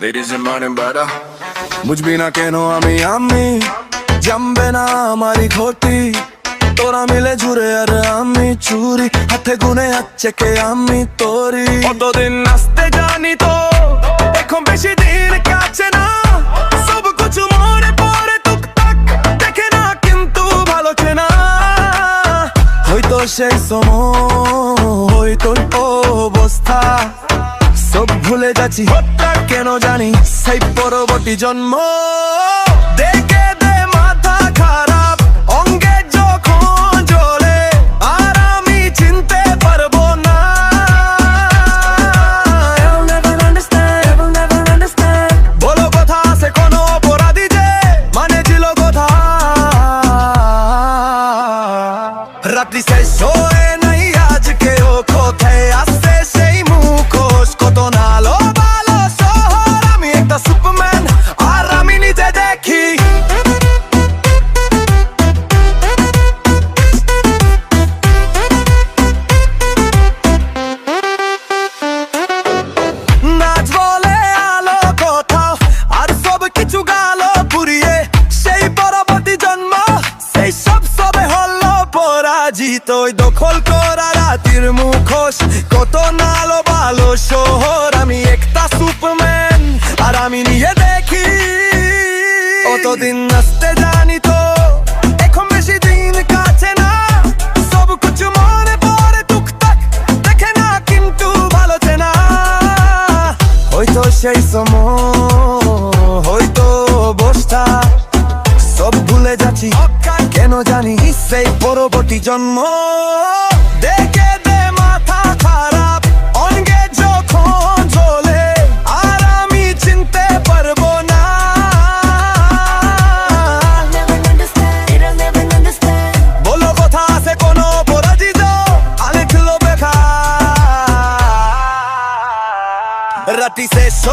Ladies and morning brother বুঝবি না কেন আমি জমবে না আমারই ক্ষতি তোরা মিলে জুড়ে আর আমি চুরি হাতে গুনে আছে কে আমি তোরি কতদিন আসতে জানি তো এখন বেশি দিন কাছে না সব কিছু মনে পড়ে টুকটাক দেখে না কিন্তু ভালো চেনা হয়তো সেই সময় হয়তো অবস্থা সব ভুলে যাচ্ছি হঠাৎ কেন জানি সেই পরবর্তী জন্ম দেখে দে মাথা খারাপ অঙ্গে যখন জ্বলে আর আমি চিনতে পারবো না বলো কথা আছে কোনো অপরাধী যে মানে ছিল কথা রাত্রি শেষ হয়ে নাই আজকে ও কোথায় আসছে সেই মুখোশ কত নালো ভালো শহর আমি একটা সুপারম্যান আর আমি নিজে দেখি নাচ বলে আলো কোথাও আর সব কিছু গেল পুড়িয়ে সেই পরবর্তী জন্ম সেই সবে হলো পরাজিত দখল করা রাতের মুখোশ কত নালো ভালো শহর আমি একটা সুপারম্যান আর আমি নিয়ে দেখি অতদিন আসতে জানি তো এখন বেশি দিন কাছে না সব কিছু মনে পড়ে টুকটাক দেখে না কিন্তু ভালো চেনা হয়তো সেই সময় হয়তো অবস্থা সব ভুলে যাচ্ছি কেন জানি সেই পরবর্তী জন্ম দেখে দে মাথা খারাপ অঙ্গে যখন জ্বলে আর আমি চিনতে পারবো না বলো কথা আছে কোনো পরাজিত অনেক লোক বেকার রাতি শেষ